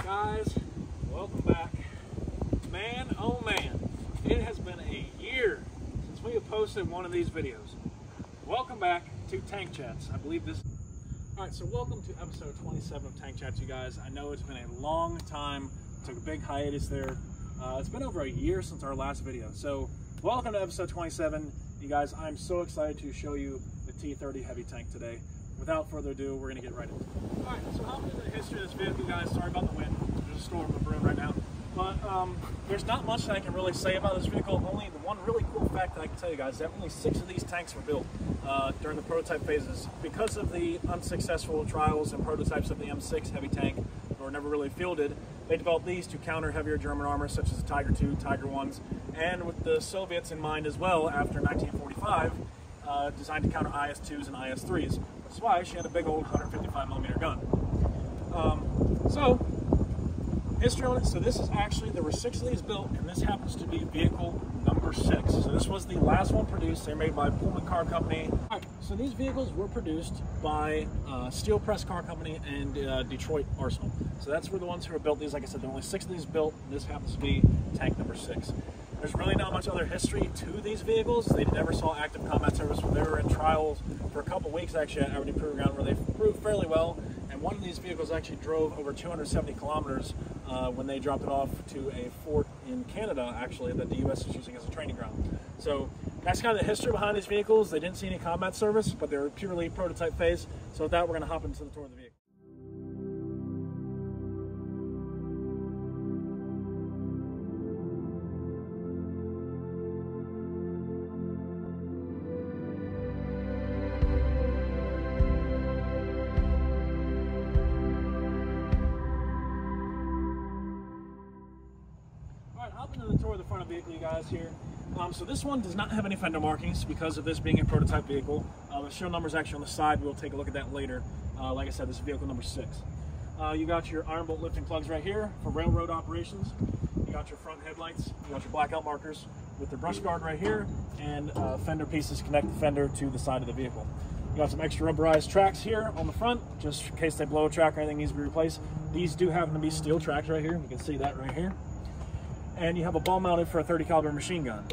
Guys, welcome back. Man, oh man, it has been a year since we have posted one of these videos. Welcome back to Tank Chats. I believe this. Alright, so welcome to episode 27 of Tank Chats, you guys. I know it's been a long time, took a big hiatus there. It's been over a year since our last video. So welcome to episode 27. You guys, I'm so excited to show you the T30 Heavy Tank today. Without further ado, we're going to get right into it. Alright, so hopping into the history of this vehicle, guys. Sorry about the wind. There's a storm in the room right now. But there's not much that I can really say about this vehicle. Only the one really cool fact that I can tell you guys is that only 6 of these tanks were built during the prototype phases. Because of the unsuccessful trials and prototypes of the M6 Heavy Tank that were never really fielded, they developed these to counter heavier German armor such as the Tiger II, Tiger Is, and with the Soviets in mind as well after 1945, designed to counter IS-2s and IS-3s. That's why she had a big old 155mm gun. So, history on it. So this is actually, there were 6 of these built, and this happens to be vehicle number 6. So this was the last one produced. They're made by Pullman Car Company. All right, so these vehicles were produced by Steel Press Car Company and Detroit Arsenal. So that's where the ones who were built these. Like I said, there are only 6 of these built. This happens to be tank number 6. There's really not much other history to these vehicles. They never saw active combat service. They were in trials for a couple weeks actually at Aberdeen Proving Ground, where they proved fairly well. And one of these vehicles actually drove over 270 kilometers when they dropped it off to a fort in Canada, actually, that the U.S. is using as a training ground. So that's kind of the history behind these vehicles. They didn't see any combat service, but they were purely prototype phase. So with that, we're going to hop into the tour of the vehicle. Hopping into the tour of the front of the vehicle, you guys, here. So this one does not have any fender markings because of this being a prototype vehicle. The serial number is actually on the side. We'll take a look at that later. Like I said, this is vehicle number 6. You got your iron bolt lifting plugs right here for railroad operations. You got your front headlights. You got your blackout markers with the brush guard right here, and fender pieces connect the fender to the side of the vehicle. You got some extra rubberized tracks here on the front, just in case they blow a track or anything needs to be replaced. These do happen to be steel tracks right here. You can see that right here. And you have a ball mounted for a 30 caliber machine gun.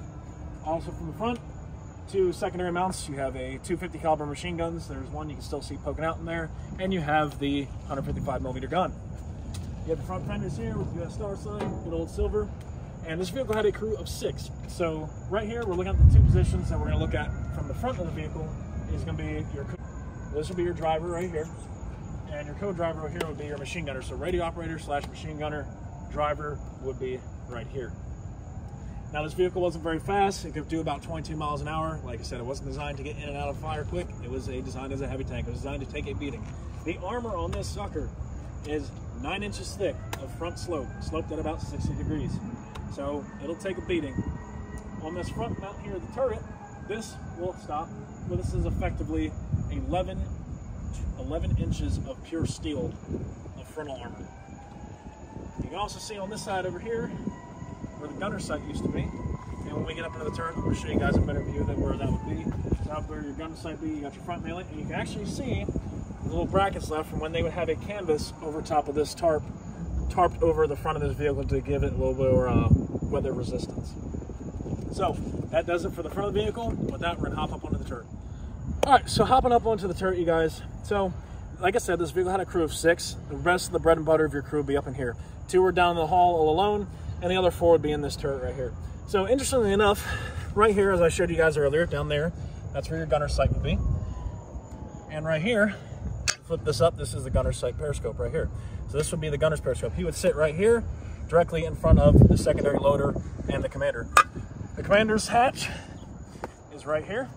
Also from the front, 2 secondary mounts. You have a 250 caliber machine guns. There's one you can still see poking out in there. And you have the 155mm gun. You have the front fenders here with the US star sign, good old silver. And this vehicle had a crew of 6. So right here, we're looking at the 2 positions that we're gonna look at from the front of the vehicle. Is gonna be your, this will be your driver right here. And your co-driver over here would be your machine gunner. So radio operator / machine gunner, driver would be right here. Now this vehicle wasn't very fast. It could do about 22 miles an hour. Like I said, it wasn't designed to get in and out of fire quick. It was designed as a heavy tank. It was designed to take a beating. The armor on this sucker is 9 inches thick of front slope, sloped at about 60 degrees. So it'll take a beating. On this front mount here of the turret, this will stop. Well, this is effectively 11 inches of pure steel of frontal armor. You can also see on this side over here where the gunner sight used to be. And when we get up into the turret, I'm going to show you guys a better view of where that would be. So out where your gunner sight be, you got your front melee, and you can actually see the little brackets left from when they would have a canvas over top of this tarped over the front of this vehicle to give it a little bit more weather resistance. So that does it for the front of the vehicle. With that, we're going to hop up onto the turret. Alright, so hopping up onto the turret, you guys. So like I said, this vehicle had a crew of 6. The rest of the bread and butter of your crew would be up in here. 2 were down the hall all alone, and the other 4 would be in this turret right here. So interestingly enough, right here, as I showed you guys earlier, down there, that's where your gunner sight would be. And right here, flip this up, this is the gunner sight periscope right here. So this would be the gunner's periscope. He would sit right here, directly in front of the secondary loader and the commander. The commander's hatch is right here.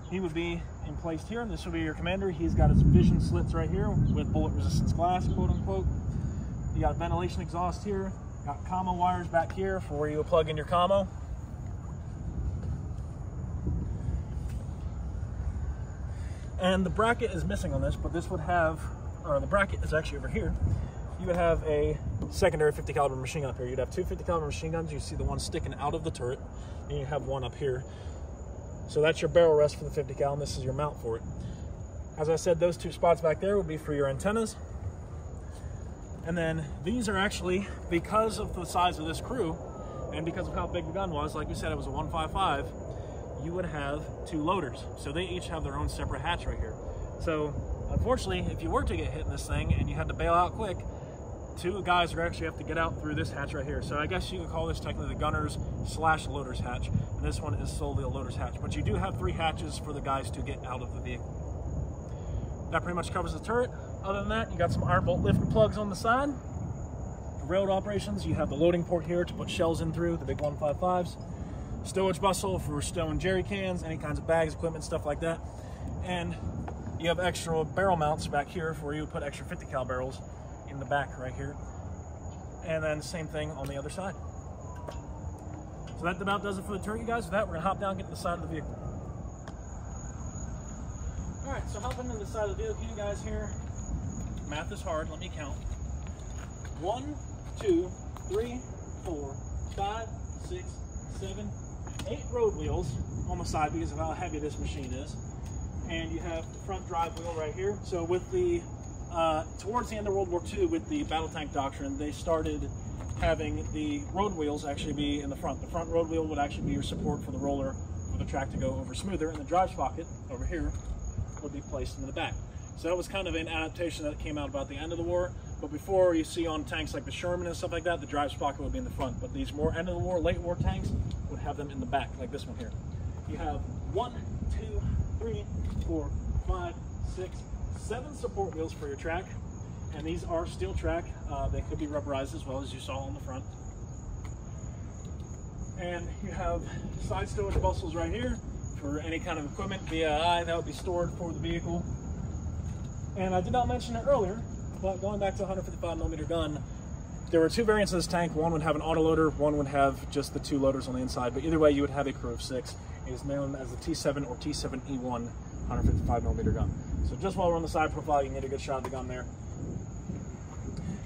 He would be placed here, and this will be your commander. He's got his vision slits right here with bullet resistance glass, quote unquote. You got ventilation exhaust here. Got commo wires back here for where you will plug in your commo. And the bracket is missing on this, but this would have, or the bracket is actually over here. You would have a secondary 50 caliber machine gun up here. You'd have 2 50 caliber machine guns. You see the one sticking out of the turret, and you have one up here. So that's your barrel rest for the 50 cal, and this is your mount for it. As I said, those 2 spots back there would be for your antennas. And then these are actually, because of the size of this crew and because of how big the gun was, like we said, it was a 155, you would have 2 loaders. So they each have their own separate hatch right here. So unfortunately, if you were to get hit in this thing and you had to bail out quick, 2 guys would actually have to get out through this hatch right here. So I guess you could call this technically the gunner's / loader's hatch. And this one is solely a loader's hatch. But you do have 3 hatches for the guys to get out of the vehicle. That pretty much covers the turret. Other than that, you got some iron bolt lifter plugs on the side. For railroad operations, you have the loading port here to put shells in through, the big 155s. Stowage bustle for stowing jerry cans, any kinds of bags, equipment, stuff like that. And you have extra barrel mounts back here for you to put extra 50 cal barrels in the back right here. And then same thing on the other side. So that about does it for the turret, you guys. With that, we're gonna hop down and get to the side of the vehicle. All right, so hopping in the side of the vehicle, you guys here. Math is hard, let me count. 1, 2, 3, 4, 5, 6, 7, 8 road wheels on the side because of how heavy this machine is. And you have the front drive wheel right here. So with the, towards the end of World War II, with the battle tank doctrine, they started having the road wheels actually be in the front. The front road wheel would actually be your support for the roller, for the track to go over smoother, and the drive sprocket over here would be placed in the back. So that was kind of an adaptation that came out about the end of the war. But before, you see on tanks like the Sherman and stuff like that, the drive sprocket would be in the front. But these more end of the war, late war tanks would have them in the back, like this one here. You have 1, 2, 3, 4, 5, 6, 7 support wheels for your track. And these are steel track. They could be rubberized as well, as you saw on the front. And you have side stowage bustles right here for any kind of equipment, VII, that would be stored for the vehicle. And I did not mention it earlier, but going back to a 155mm gun, there were 2 variants of this tank. One would have an autoloader, one would have just the 2 loaders on the inside, but either way you would have a crew of 6. It is known as the T7 or T7E1 155mm gun. So just while we're on the side profile, you can get a good shot of the gun there.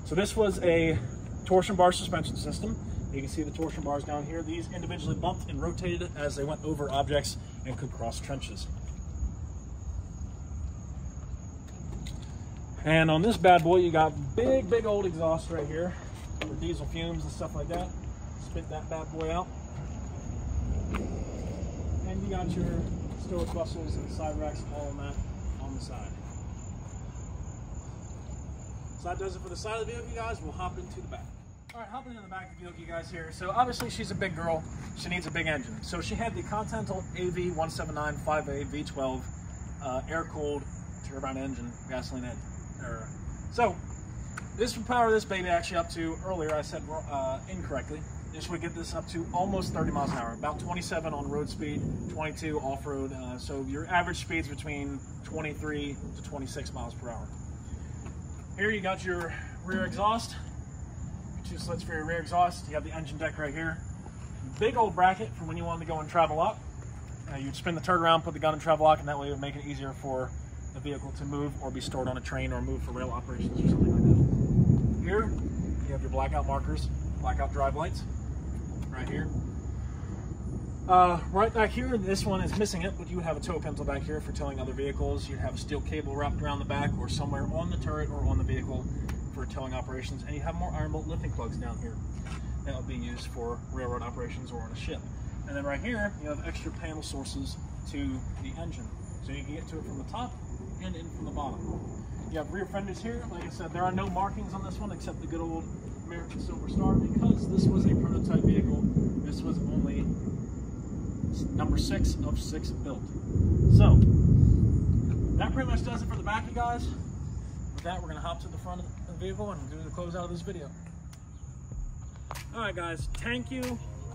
So this was a torsion bar suspension system. You can see the torsion bars down here. These individually bumped and rotated as they went over objects and could cross trenches. And on this bad boy, you got big old exhaust right here for diesel fumes and stuff like that. Spit that bad boy out. And you got your stowage bustles and side racks, all of that on the side. So that does it for the side of the vehicle, you guys. We'll hop into the back. All right, hopping in the back of the vehicle, you guys here. So obviously she's a big girl. She needs a big engine. So she had the Continental AV179 5A V12 air-cooled turbine engine, gasoline engine. So this would power this baby actually up to, earlier I said incorrectly, this would get this up to almost 30 miles an hour, about 27 on road speed, 22 off-road. So your average speed's between 23 to 26 miles per hour. Here you got your rear exhaust, 2 slits for your rear exhaust. You have the engine deck right here. Big old bracket for when you wanted to go in travel lock. You'd spin the turret around, put the gun in travel lock, and that way it would make it easier for the vehicle to move or be stored on a train or move for rail operations or something like that. Here, you have your blackout markers, blackout drive lights, right here. Right back here, this one is missing it, but you would have a tow pencil back here for towing other vehicles. You'd have a steel cable wrapped around the back or somewhere on the turret or on the vehicle for towing operations. And you have more iron bolt lifting plugs down here that would be used for railroad operations or on a ship. And then right here, you have extra panel sources to the engine. So you can get to it from the top and in from the bottom. You have rear fenders here. Like I said, there are no markings on this one except the good old American Silver Star because this was a prototype vehicle. This was only number 6 of 6 built. So that pretty much does it for the back, you guys. With that, we're gonna hop to the front of the vehicle and do the closeout of this video. All right, guys, thank you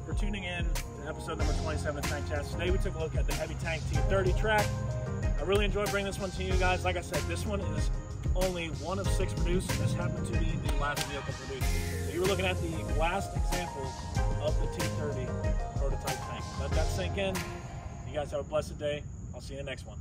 for tuning in to episode number 27 of Tank Chats. Today we took a look at the Heavy Tank T30 track. I really enjoyed bringing this one to you guys. Like I said, this one is only 1 of 6 produced. This happened to be the last vehicle produced. So you were looking at the last example of the T30 prototype tank. Let that sink in. You guys have a blessed day. I'll see you in the next one.